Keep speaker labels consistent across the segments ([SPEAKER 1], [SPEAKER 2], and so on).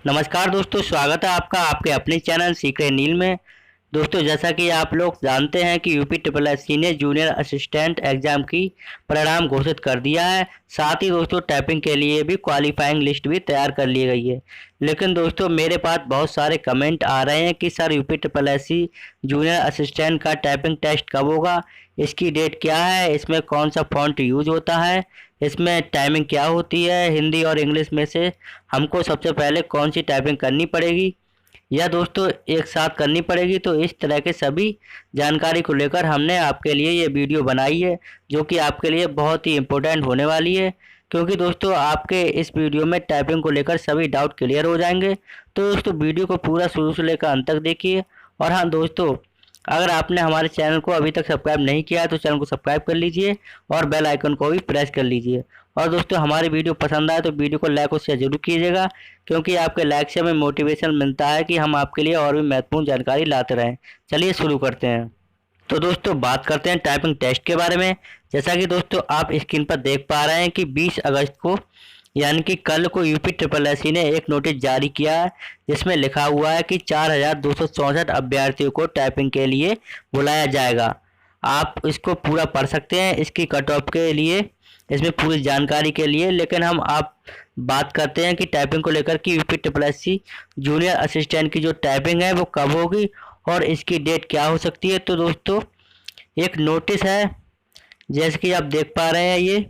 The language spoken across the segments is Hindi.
[SPEAKER 1] नमस्कार दोस्तों, स्वागत है आपका आपके अपने चैनल सीख रहे नील में। दोस्तों, जैसा कि आप लोग जानते हैं कि यूपी ट्रिपल एस सी ने जूनियर असिस्टेंट एग्जाम की परिणाम घोषित कर दिया है। साथ ही दोस्तों टाइपिंग के लिए भी क्वालिफाइंग लिस्ट भी तैयार कर ली गई है। लेकिन दोस्तों मेरे पास बहुत सारे कमेंट आ रहे हैं कि sir UP triple S C junior assistant का टाइपिंग टेस्ट कब होगा, इसकी डेट क्या है, इसमें कौन सा फॉन्ट यूज होता है, इसमें टाइमिंग क्या होती है, हिंदी और इंग्लिश में से हमको सबसे पहले कौन सी टाइपिंग करनी पड़ेगी या दोस्तों एक साथ करनी पड़ेगी। तो इस तरह के सभी जानकारी को लेकर हमने आपके लिए ये वीडियो बनाई है, जो कि आपके लिए बहुत ही इम्पोर्टेंट होने वाली है, क्योंकि दोस्तों आपके इस वीडियो में टाइपिंग को लेकर सभी डाउट क्लियर हो जाएंगे। तो दोस्तों वीडियो को पूरा शुरू से लेकर अंत तक देखिए। और हाँ दोस्तों, अगर आपने हमारे चैनल को अभी तक सब्सक्राइब नहीं किया है तो चैनल को सब्सक्राइब कर लीजिए और बेल आइकन को भी प्रेस कर लीजिए। और दोस्तों हमारी वीडियो पसंद आए तो वीडियो को लाइक और शेयर जरूर कीजिएगा, क्योंकि आपके लाइक से हमें मोटिवेशन मिलता है कि हम आपके लिए और भी महत्वपूर्ण जानकारी लाते रहें। चलिए शुरू करते हैं। तो दोस्तों बात करते हैं टाइपिंग टेस्ट के बारे में। जैसा कि दोस्तों आप स्क्रीन पर देख पा रहे हैं कि 20 अगस्त को यानी कि कल को यूपी ट्रिपल एस सी ने एक नोटिस जारी किया है, जिसमें लिखा हुआ है कि 4264 अभ्यर्थियों को टाइपिंग के लिए बुलाया जाएगा। आप इसको पूरा पढ़ सकते हैं इसकी कट ऑफ के लिए, इसमें पूरी जानकारी के लिए। लेकिन हम आप बात करते हैं कि टाइपिंग को लेकर कि UP triple S C junior assistant की जो टाइपिंग है वो कब होगी और इसकी डेट क्या हो सकती है। तो दोस्तों एक नोटिस है, जैसे कि आप देख पा रहे हैं, ये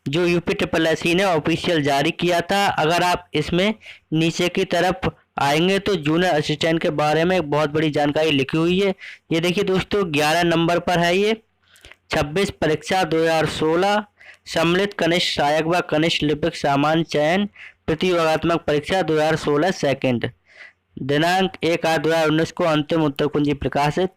[SPEAKER 1] जो यूपी ट्रिपल एस सी ने ऑफिशियल जारी किया था। अगर आप इसमें नीचे की तरफ आएंगे तो जूनियर असिस्टेंट के बारे में एक बहुत बड़ी जानकारी लिखी हुई है। ये देखिए दोस्तों 11 नंबर पर है ये। 26 परीक्षा 2016 सम्मिलित कनिष्ठ सहायक व कनिष्ठ लिपिक सामान्य चयन प्रतियोगात्मक परीक्षा 2016 सेकंड, दिनांक 1/8/2019 को अंतिम उत्तर कुंजी प्रकाशित।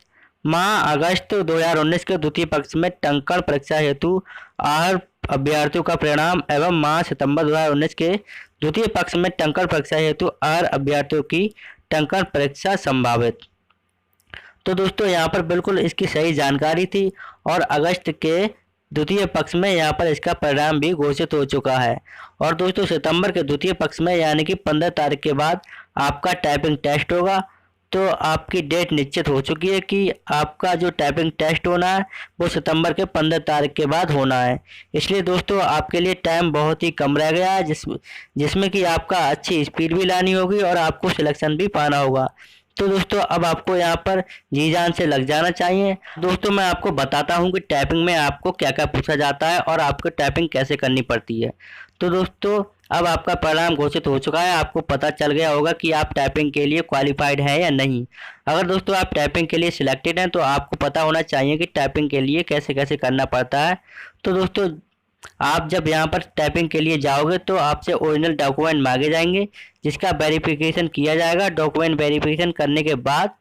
[SPEAKER 1] माह अगस्त 2019 के द्वितीय पक्ष में टंकण परीक्षा हेतु आहर अभ्यर्थियों का परिणाम एवं माह सितंबर 2019 के द्वितीय पक्ष में टंकण परीक्षा हेतु आहर अभ्यर्थियों की टंकण परीक्षा संभावित। तो दोस्तों यहाँ पर बिल्कुल इसकी सही जानकारी थी और अगस्त के द्वितीय पक्ष में यहाँ पर इसका परिणाम भी घोषित हो चुका है। और दोस्तों सितंबर के द्वितीय पक्ष में यानी कि 15 तारीख के बाद आपका टाइपिंग टेस्ट होगा। तो आपकी डेट निश्चित हो चुकी है कि आपका जो टाइपिंग टेस्ट होना है वो सितंबर के 15 तारीख के बाद होना है। इसलिए दोस्तों आपके लिए टाइम बहुत ही कम रह गया है, जिसमें कि आपका अच्छी स्पीड भी लानी होगी और आपको सिलेक्शन भी पाना होगा। तो दोस्तों अब आपको यहाँ पर जी जान से लग जाना चाहिए। दोस्तों मैं आपको बताता हूँ कि टाइपिंग में आपको क्या क्या पूछा जाता है और आपको टाइपिंग कैसे करनी पड़ती है। तो दोस्तों अब आपका परिणाम घोषित हो चुका है, आपको पता चल गया होगा कि आप टाइपिंग के लिए क्वालिफाइड हैं या नहीं। अगर दोस्तों आप टाइपिंग के लिए सिलेक्टेड हैं तो आपको पता होना चाहिए कि टाइपिंग के लिए कैसे कैसे करना पड़ता है। तो दोस्तों आप जब यहाँ पर टाइपिंग के लिए जाओगे तो आपसे ओरिजिनल डॉक्यूमेंट मांगे जाएंगे, जिसका वेरिफिकेशन किया जाएगा। डॉक्यूमेंट वेरिफिकेशन करने के बाद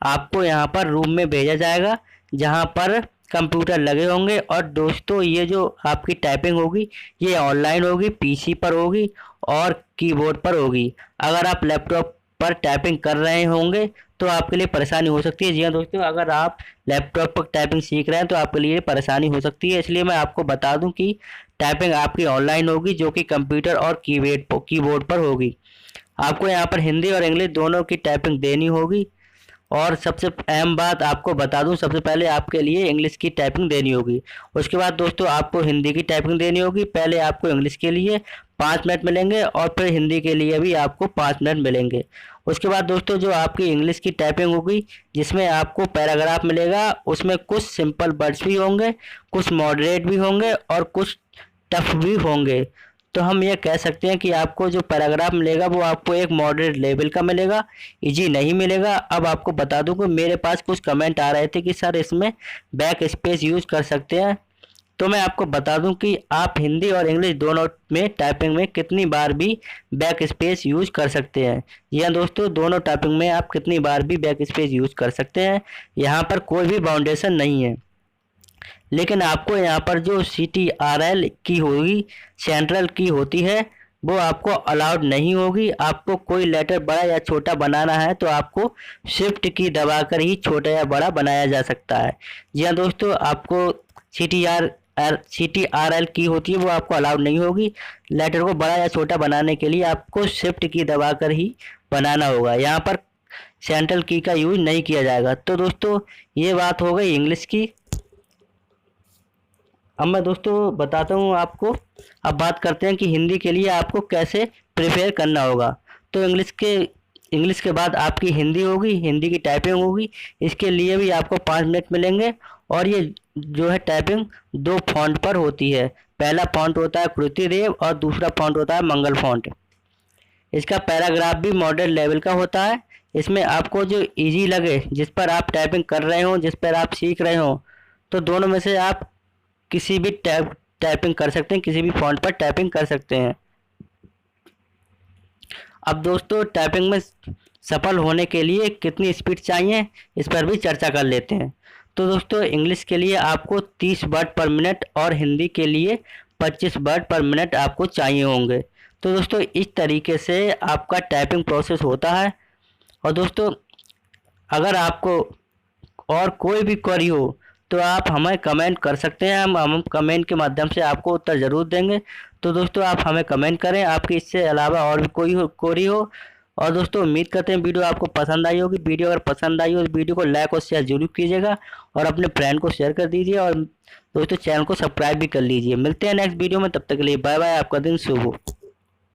[SPEAKER 1] आपको यहाँ पर रूम में भेजा जाएगा, जहाँ पर कंप्यूटर लगे होंगे। और दोस्तों ये जो आपकी टाइपिंग होगी ये ऑनलाइन होगी, पीसी पर होगी और कीबोर्ड पर होगी। अगर आप लैपटॉप पर टाइपिंग कर रहे होंगे तो आपके लिए परेशानी हो सकती है। जी हाँ दोस्तों, अगर आप लैपटॉप पर टाइपिंग सीख रहे हैं तो आपके लिए परेशानी हो सकती है। इसलिए मैं आपको बता दूं कि टाइपिंग आपकी ऑनलाइन होगी, जो कि कंप्यूटर और कीबोर्ड पर होगी। आपको यहाँ पर हिंदी और इंग्लिश दोनों की टाइपिंग देनी होगी। और सबसे अहम बात आपको बता दूं, सबसे पहले आपके लिए इंग्लिश की टाइपिंग देनी होगी। उसके बाद दोस्तों आपको हिंदी की टाइपिंग देनी होगी। पहले आपको इंग्लिश के लिए 5 मिनट मिलेंगे और फिर हिंदी के लिए भी आपको 5 मिनट मिलेंगे। उसके बाद दोस्तों जो आपकी इंग्लिश की टाइपिंग होगी, जिसमें आपको पैराग्राफ मिलेगा, उसमें कुछ सिंपल वर्ड्स भी होंगे, कुछ मॉडरेट भी होंगे और कुछ टफ भी होंगे। तो हम ये कह सकते हैं कि आपको जो पैराग्राफ मिलेगा वो आपको एक मॉडरेट लेवल का मिलेगा, इजी नहीं मिलेगा। अब आपको बता दूं कि मेरे पास कुछ कमेंट आ रहे थे कि सर इसमें बैक स्पेस यूज कर सकते हैं। तो मैं आपको बता दूं कि आप हिंदी और इंग्लिश दोनों में टाइपिंग में कितनी बार भी बैक स्पेस यूज कर सकते हैं। यह दोस्तों दोनों टाइपिंग में आप कितनी बार भी बैक स्पेस यूज कर सकते हैं, यहाँ पर कोई भी बाउंडेशन नहीं है। लेकिन आपको यहाँ पर जो CTRL की होगी, सेंट्रल की होती है, वो आपको अलाउड नहीं होगी। आपको कोई लेटर बड़ा या छोटा बनाना है तो आपको शिफ्ट की दबाकर ही छोटा या बड़ा बनाया जा सकता है। जी हाँ दोस्तों, आपको CTRL की होती है वो आपको अलाउड नहीं होगी। लेटर को बड़ा या छोटा बनाने के लिए आपको शिफ्ट की दबाकर ही बनाना होगा। यहाँ पर सेंट्रल की का यूज नहीं किया जाएगा। तो दोस्तों ये बात हो गई इंग्लिश की। अब मैं दोस्तों बताता हूँ आपको। अब बात करते हैं कि हिंदी के लिए आपको कैसे प्रिपेयर करना होगा। तो इंग्लिश के बाद आपकी हिंदी होगी, हिंदी की टाइपिंग होगी। इसके लिए भी आपको 5 मिनट मिलेंगे। और ये जो है टाइपिंग 2 फॉन्ट पर होती है। पहला फॉन्ट होता है कृति देव और दूसरा फॉन्ट होता है मंगल फॉन्ट। इसका पैराग्राफ भी मॉडल लेवल का होता है। इसमें आपको जो इजी लगे, जिस पर आप टाइपिंग कर रहे हो, जिस पर आप सीख रहे हो, तो दोनों में से आप किसी भी टाइपिंग कर सकते हैं, किसी भी फॉन्ट पर टाइपिंग कर सकते हैं। अब दोस्तों टाइपिंग में सफल होने के लिए कितनी स्पीड चाहिए, इस पर भी चर्चा कर लेते हैं। तो दोस्तों इंग्लिश के लिए आपको 30 वर्ड पर मिनट और हिंदी के लिए 25 वर्ड पर मिनट आपको चाहिए होंगे। तो दोस्तों इस तरीके से आपका टाइपिंग प्रोसेस होता है। और दोस्तों अगर आपको और कोई भी क्वेरी हो तो आप हमें कमेंट कर सकते हैं। हम कमेंट के माध्यम से आपको उत्तर ज़रूर देंगे। तो दोस्तों आप हमें कमेंट करें आपकी इससे अलावा और भी कोई क्वेरी हो। और दोस्तों उम्मीद करते हैं वीडियो आपको पसंद आई होगी। वीडियो अगर पसंद आई हो तो वीडियो को लाइक और शेयर जरूर कीजिएगा और अपने फ्रेंड को शेयर कर दीजिए। और दोस्तों चैनल को सब्सक्राइब भी कर लीजिए। मिलते हैं नेक्स्ट वीडियो में, तब तक के लिए बाय बाय। आपका दिन शुभ हो।